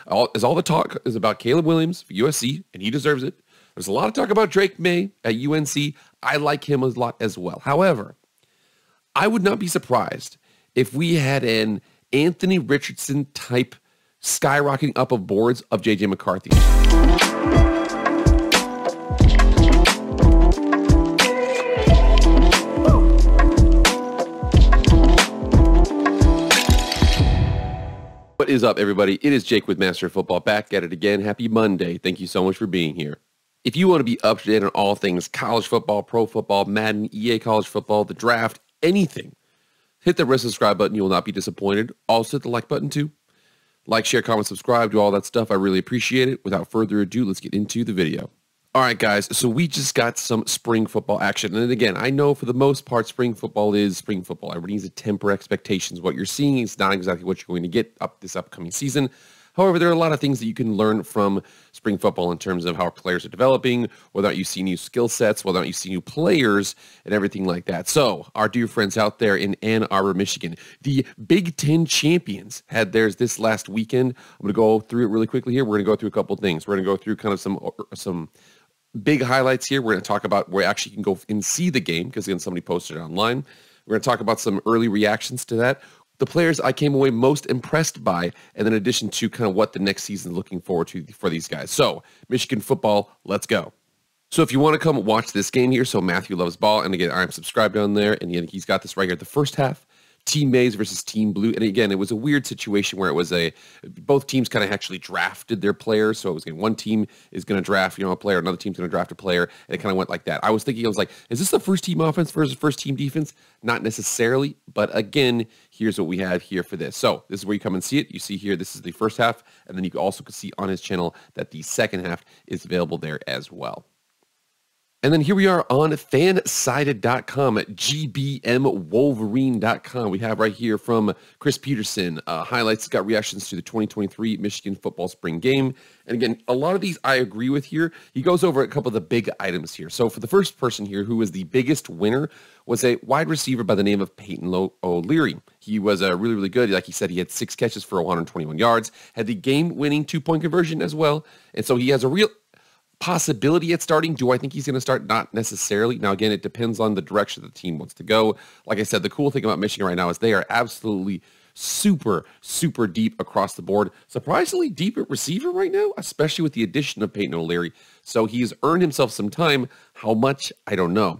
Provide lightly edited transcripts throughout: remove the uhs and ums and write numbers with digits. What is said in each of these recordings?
All the talk is about Caleb Williams for USC, and he deserves it. There's a lot of talk about Drake May at UNC. I like him a lot as well. However, I would not be surprised if we had an Anthony Richardson type skyrocketing up of boards of J.J. McCarthy. What is up, everybody? It is Jake with Master of Football, back at it again. Happy Monday. Thank you so much for being here. If you want to be up to date on all things college football, pro football, Madden, EA college football, the draft, anything, hit the red subscribe button. You will not be disappointed. Also hit the like button too. Like, share, comment, subscribe, do all that stuff. I really appreciate it. Without further ado, let's get into the video. All right, guys, so we just got some spring football action. And again, I know for the most part, spring football is spring football. Everybody needs to temper expectations. What you're seeing is not exactly what you're going to get up this upcoming season. However, there are a lot of things that you can learn from spring football in terms of how players are developing, whether or not you see new skill sets, whether or not you see new players, and everything like that. So, our dear friends out there in Ann Arbor, Michigan, the Big Ten champions had theirs this last weekend. I'm going to go through it really quickly here. We're going to go through a couple things. We're going to go through kind of some big highlights here. We're going to talk about where actually you can go and see the game, because again, somebody posted it online. We're going to talk about some early reactions to that, the players I came away most impressed by, and then in addition to kind of what the next season is looking forward to for these guys. So, Michigan football, let's go. So if you want to come watch this game here, so Matthew Loves Ball, and again, I'm subscribed on there, and he's got this right here. The first half, Team Maize versus Team Blue. And again, it was a weird situation where it was both teams kind of actually drafted their players. So it was one team is going to draft, a player, another team's going to draft a player. And it kind of went like that. I was like, is this the first team offense versus first team defense? Not necessarily. But again, here's what we have here for this. So this is where you come and see it. You see here, this is the first half. And then you also can see on his channel that the second half is available there as well. And then here we are on fansided.com at gbmwolverine.com. We have right here from Chris Peterson, highlights, got reactions to the 2023 Michigan football spring game. And again, a lot of these I agree with here. He goes over a couple of the big items here. So for the first person here, who was the biggest winner, was a wide receiver by the name of Peyton O'Leary. He was really, really good. Like he said, he had 6 catches for 121 yards, had the game-winning 2-point conversion as well. And so he has a real possibility at starting. Do I think he's going to start? Not necessarily. Now, again, it depends on the direction the team wants to go. Like I said, the cool thing about Michigan right now is they are absolutely super, super deep across the board. Surprisingly deep at receiver right now, especially with the addition of Peyton O'Leary. So he's earned himself some time. How much? I don't know.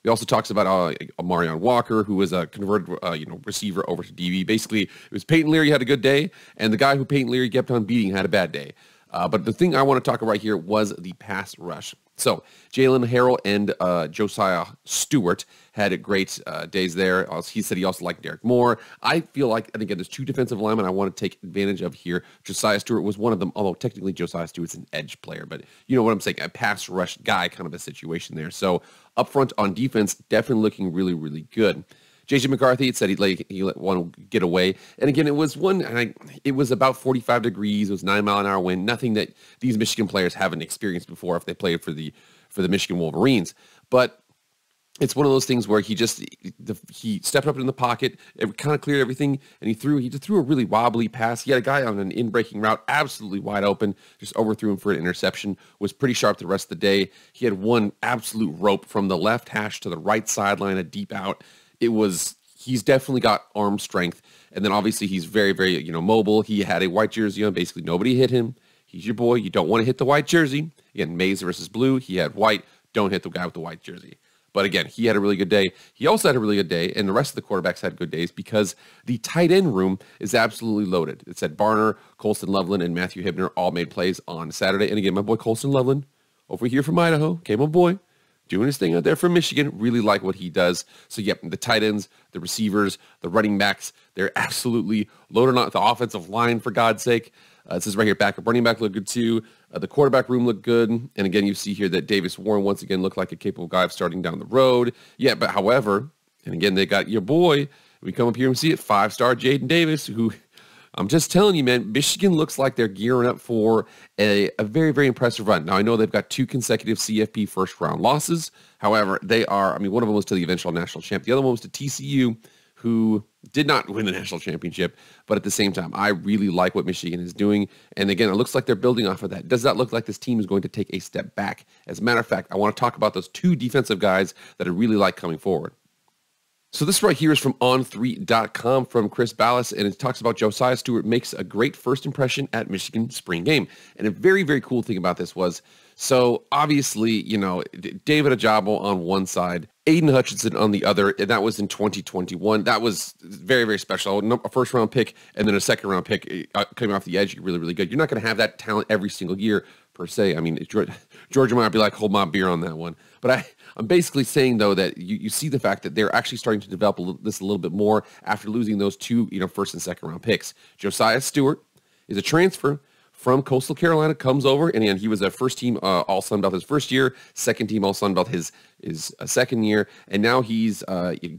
We also talks about Marion Walker, who was a converted receiver over to DB. Basically, it was Peyton Leary had a good day, and the guy who Peyton Leary kept on beating had a bad day. But the thing I want to talk about right here was the pass rush. So Jalen Harrell and Josiah Stewart had great days there. He said he also liked Derek Moore. I feel like, and again, there's 2 defensive linemen I want to take advantage of here. Josiah Stewart was one of them, although technically Josiah Stewart's an edge player, but you know what I'm saying, a pass rush guy kind of a situation there. So up front on defense, definitely looking really, really good. J.J. McCarthy had said he let one get away. And again, it was it was about 45 degrees. It was 9-mile-an-hour wind. Nothing that these Michigan players haven't experienced before if they played for the Michigan Wolverines. But it's one of those things where he stepped up in the pocket. It kind of cleared everything, and he threw a really wobbly pass. He had a guy on an in-breaking route, absolutely wide open, just overthrew him for an interception. Was pretty sharp the rest of the day. He had one absolute rope from the left hash to the right sideline, a deep out. He's definitely got arm strength. And then obviously he's very, very, mobile. He had a white jersey on. Basically nobody hit him. He's your boy. You don't want to hit the white jersey. Again, Maize versus Blue. He had white. Don't hit the guy with the white jersey. But again, he had a really good day. He also had a really good day, and the rest of the quarterbacks had good days because the tight end room is absolutely loaded. It said Barner, Colston Loveland, and Matthew Hibner all made plays on Saturday. And again, my boy Colston Loveland, over here from Idaho, okay, my boy, doing his thing out there for Michigan. Really like what he does. So, yep, the tight ends, the receivers, the running backs, they're absolutely loaded on the offensive line, for God's sake. It says right here, backup running back looked good too. The quarterback room looked good. And again, you see here that Davis Warren once again looked like a capable guy of starting down the road. Yeah, but however, and again, they got your boy. We come up here and see it, 5-star Jaden Davis, who I'm just telling you, man, Michigan looks like they're gearing up for a very, very impressive run. Now, I know they've got 2 consecutive CFP first-round losses. However, they are, one of them was to the eventual national champ. The other one was to TCU, who Did not win the national championship, but at the same time, I really like what Michigan is doing. And again, it looks like they're building off of that. Does that look like this team is going to take a step back? As a matter of fact, I want to talk about those two defensive guys that I really like coming forward. So this right here is from on3.com from Chris Ballas, and it talks about Josiah Stewart makes a great first impression at Michigan spring game. And a very, very cool thing about this was, so obviously, you know, David Ajabo on one side, Aiden Hutchinson on the other, and that was in 2021. That was very, very special. A first-round pick and then a second-round pick coming off the edge, really, really good. You're not going to have that talent every single year, per se. I mean, Georgia might be like, hold my beer on that one. But I'm basically saying, though, that you see the fact that they're actually starting to develop this a little bit more after losing those two, first and second round picks. Josiah Stewart is a transfer from Coastal Carolina, comes over, and he was a first-team All-Sun Belt his first year, second-team All-Sun Belt his second year, and now he's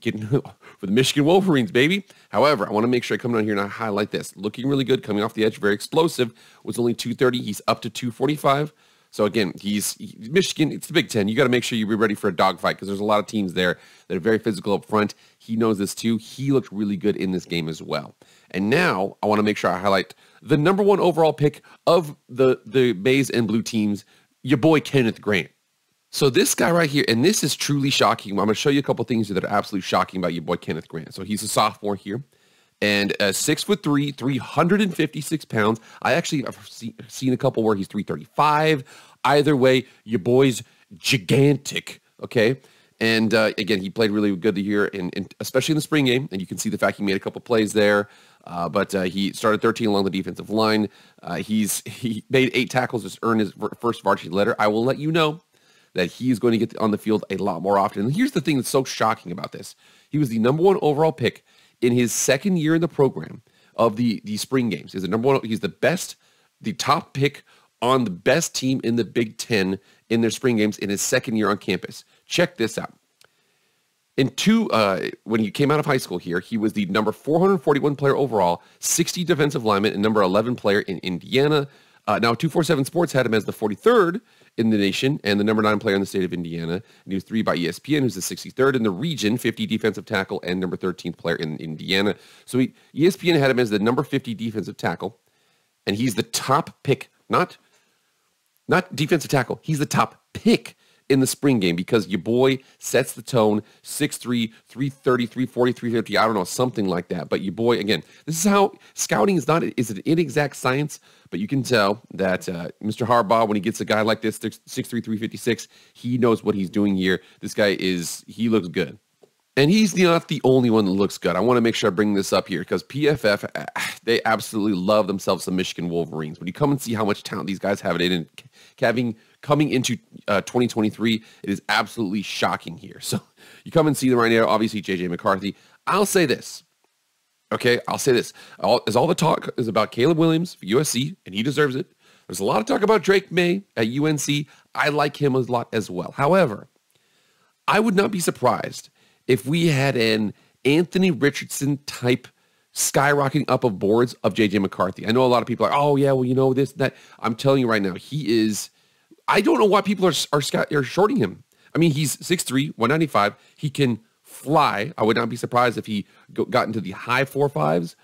getting for the Michigan Wolverines, baby. However, I want to make sure I come down here and I highlight this. Looking really good, coming off the edge, very explosive, was only 230. He's up to 245. So again, he's Michigan, it's the Big Ten. You got to make sure you be ready for a dogfight because there's a lot of teams there that are very physical up front. He knows this too. He looked really good in this game as well. And now I want to make sure I highlight the number one overall pick of the maize and blue teams, your boy Kenneth Grant. So this guy right here, and this is truly shocking. I'm going to show you a couple things that are absolutely shocking about your boy Kenneth Grant. So he's a sophomore here. And 6'3", 356 pounds. I actually have seen a couple where he's 335. Either way, your boy's gigantic, okay? And again, he played really good here, especially in the spring game. And you can see the fact he made a couple plays there. But he started 13 along the defensive line. He made 8 tackles to earn his first varsity letter. I will let you know that he's going to get on the field a lot more often. And here's the thing that's so shocking about this. He was the number one overall pick in his second year in the program of the spring games. He's the number one. He's the top pick on the best team in the Big Ten in their spring games in his second year on campus. Check this out. When he came out of high school here, he was the number 441 player overall, 60 defensive lineman, and number 11 player in Indiana. Now, 247 Sports had him as the 43rd in the nation and the number 9 player in the state of Indiana. And he was 3 by ESPN, who's the 63rd in the region, 50 defensive tackle, and number 13th player in Indiana. So ESPN had him as the number 50 defensive tackle, and he's the top pick, not defensive tackle. He's the top pick in the spring game because your boy sets the tone, 6'3", 330, 340, 350, I don't know, something like that. But your boy, again, this is how scouting is an inexact science, but you can tell that Mr. Harbaugh, when he gets a guy like this, 6'3", 356, he knows what he's doing here. This guy he looks good. And he's not the only one that looks good. I want to make sure I bring this up here because PFF, they absolutely love themselves some Michigan Wolverines. When you come and see how much talent these guys have coming into 2023, it is absolutely shocking here. So you come and see them right now. Obviously, J.J. McCarthy. I'll say this. Okay, I'll say this. All the talk is about Caleb Williams for USC, and he deserves it. There's a lot of talk about Drake May at UNC. I like him a lot as well. However, I would not be surprised if we had an Anthony Richardson type skyrocketing up of boards of J.J. McCarthy. I know a lot of people are, oh, yeah, well, this, that. I'm telling you right now, he is, I don't know why people are shorting him. I mean, he's 6'3", 195. He can fly. I would not be surprised if he got into the high 4.5s,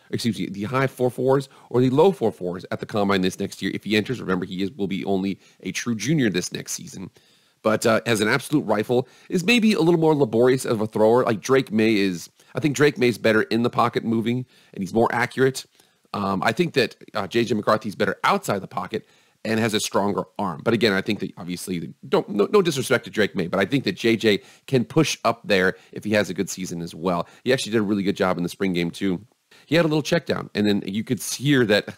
the high 4.4s, or the low 4.4s at the combine this next year. If he enters, remember, will be only a true junior this next season. But as an absolute rifle, is maybe a little more laborious of a thrower. Like Drake May is, I think Drake May's better in the pocket moving, and he's more accurate. I think that J.J. McCarthy's better outside the pocket and has a stronger arm. But again, I think that obviously, no disrespect to Drake May, but I think that J.J. can push up there if he has a good season as well. He actually did a really good job in the spring game too. He had a little check down, and then you could hear that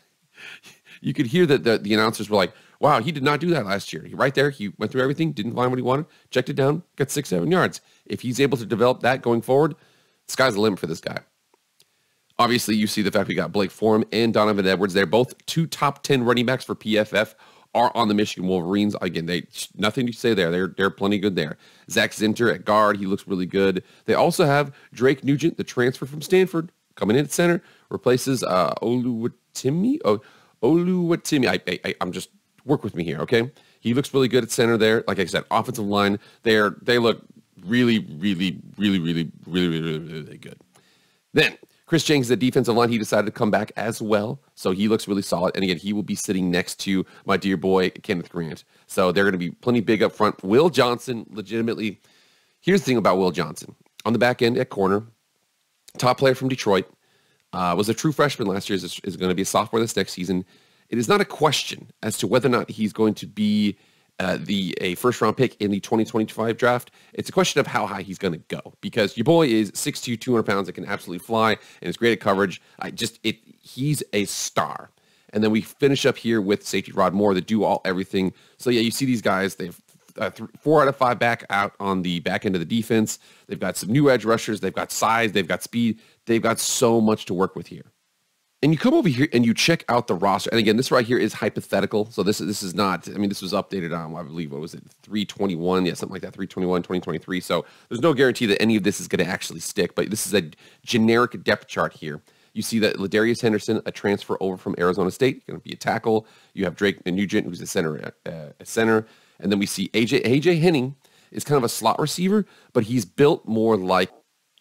the announcers were like, wow, he did not do that last year. Right there, he went through everything, didn't find what he wanted, checked it down, got 6-7 yards. If he's able to develop that going forward, sky's the limit for this guy. Obviously, you see the fact we got Blake Forum and Donovan Edwards. They're both 2 top 10 running backs for PFF are on the Michigan Wolverines. Again, nothing to say there. They're plenty good there. Zach Zinter at guard, he looks really good. They also have Drake Nugent, the transfer from Stanford, coming in at center, replaces Oluwatimi. I'm just work with me here, okay? He looks really good at center there. Like I said, offensive line, they look really, really, really, really, really, really, really, really good. Then Chris Jenkins, the defensive line, he decided to come back as well. So he looks really solid. And again, he will be sitting next to my dear boy, Kenneth Grant. So they're going to be plenty big up front. Will Johnson, legitimately, here's the thing about Will Johnson. On the back end at corner, top player from Detroit, was a true freshman last year, is going to be a sophomore this next season. It is not a question as to whether or not he's going to be a first-round pick in the 2025 draft. It's a question of how high he's going to go, because your boy is 6'2", 200 pounds, and can absolutely fly, and is great at coverage. He's a star. And then we finish up here with safety Rod Moore that do everything. So yeah, you see these guys, they've 4 out of 5 back out on the back end of the defense. They've got some new edge rushers. They've got size. They've got speed. They've got so much to work with here. And you come over here and you check out the roster. And again, this right here is hypothetical. So this is not, I mean, this was updated on, I believe, what was it, 3/21? Yeah, something like that, 3/21, 2023. So there's no guarantee that any of this is going to actually stick. But this is a generic depth chart here. You see that Ladarius Henderson, a transfer over from Arizona State, going to be a tackle. You have Drake Nugent, who's a center. And then we see AJ Henning is kind of a slot receiver, but he's built more like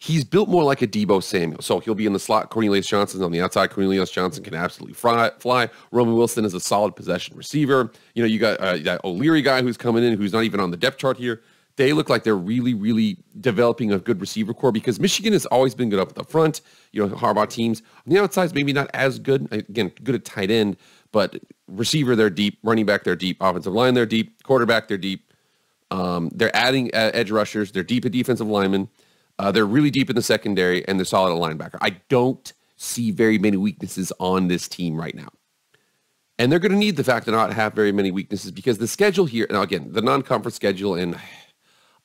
a Deebo Samuel. So he'll be in the slot. Cornelius Johnson's on the outside. Cornelius Johnson can absolutely fly. Roman Wilson is a solid possession receiver. You know, you got that O'Leary guy who's coming in, who's not even on the depth chart here. They look like they're really, really developing a good receiver core, because Michigan has always been good up at the front. You know, Harbaugh teams on the outside's maybe not as good. Again, good at tight end, but receiver, they're deep. Running back, they're deep. Offensive line, they're deep. Quarterback, they're deep. They're adding edge rushers. They're deep at defensive linemen. They're really deep in the secondary, and they're solid at linebacker. I don't see very many weaknesses on this team right now. And they're going to need the fact to not have very many weaknesses, because the schedule here, now again, the non-conference schedule, and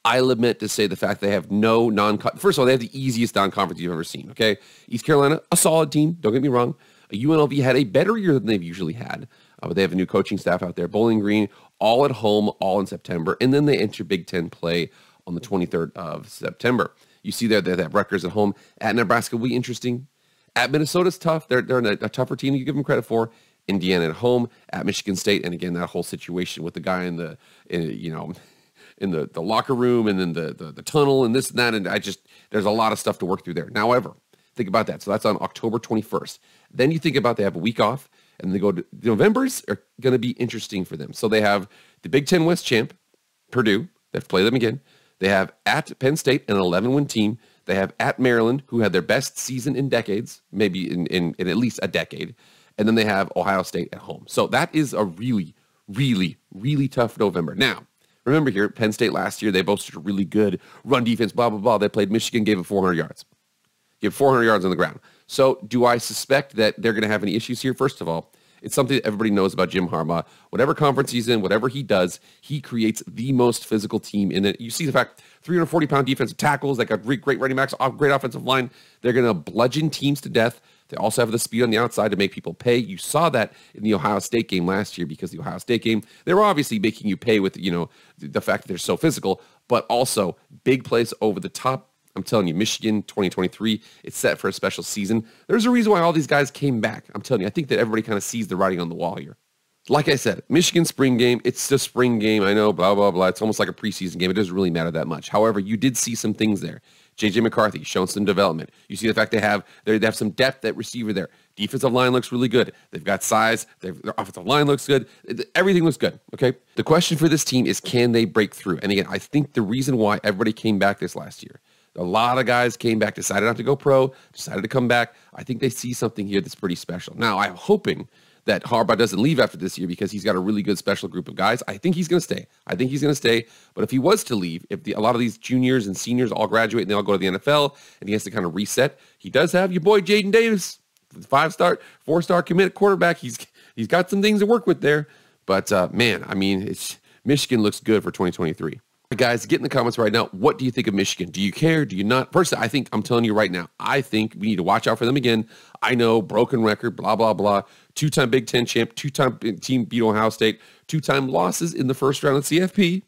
I lament to say the fact they have no first of all, they have the easiest non-conference you've ever seen, okay? East Carolina, a solid team, don't get me wrong. UNLV had a better year than they've usually had, but they have a new coaching staff out there. Bowling Green, all at home, all in September, and then they enter Big Ten play on the 23rd of September. You see there, they have Rutgers at home. At Nebraska will be interesting. At Minnesota's tough. They're a tougher team you give them credit for. Indiana at home. At Michigan State, and again, that whole situation with the guy in the locker room, and then the tunnel, and this and that, and there's a lot of stuff to work through there. However, think about that. So that's on October 21st. Then you think about they have a week off, and they go to November's are going to be interesting for them. So they have the Big Ten West champ, Purdue. They have to play them again. They have at Penn State, an 11-win team. They have at Maryland, who had their best season in decades, maybe in at least a decade. And then they have Ohio State at home. So that is a really, really, really tough November. Now, remember here, Penn State last year, they boasted a really good run defense, blah, blah, blah. They played Michigan, gave it 400 yards. Gave 400 yards on the ground. So do I suspect that they're going to have any issues here? First of all, it's something that everybody knows about Jim Harbaugh. Whatever conference he's in, whatever he does, he creates the most physical team in it. You see the fact, 340-pound defensive tackles, they got great running backs, great offensive line. They're going to bludgeon teams to death. They also have the speed on the outside to make people pay. You saw that in the Ohio State game last year, because the Ohio State game, they were obviously making you pay with, the fact that they're so physical, but also big plays over the top. I'm telling you, Michigan 2023, it's set for a special season. There's a reason why all these guys came back. I'm telling you, I think that everybody kind of sees the writing on the wall here. Like I said, Michigan spring game, it's the spring game. I know, blah, blah, blah. It's almost like a preseason game. It doesn't really matter that much. However, you did see some things there. J.J. McCarthy shown some development. You see the fact they have some depth at receiver there. Defensive line looks really good. They've got size. Their offensive line looks good. Everything looks good, okay? The question for this team is, can they break through? And again, I think the reason why everybody came back this last year, a lot of guys came back, decided not to go pro, decided to come back. I think they see something here that's pretty special. Now, I'm hoping that Harbaugh doesn't leave after this year, because he's got a really good special group of guys. I think he's going to stay. But if he was to leave, if a lot of these juniors and seniors all graduate and they all go to the NFL and he has to kind of reset, he does have your boy Jaden Davis, 4-star commit quarterback. He's got some things to work with there. But man, I mean, Michigan looks good for 2023. Guys, get in the comments right now. What do you think of Michigan? Do you care? Do you not? Personally, I'm telling you right now, I think we need to watch out for them again. I know, broken record, blah, blah, blah. 2-time Big Ten champ, 2-time team beat Ohio State, 2-time losses in the first round of CFP.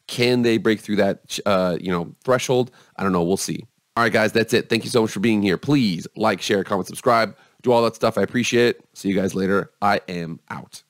Can they break through that, threshold? I don't know. We'll see. All right, guys, that's it. Thank you so much for being here. Please like, share, comment, subscribe, do all that stuff. I appreciate it. See you guys later. I am out.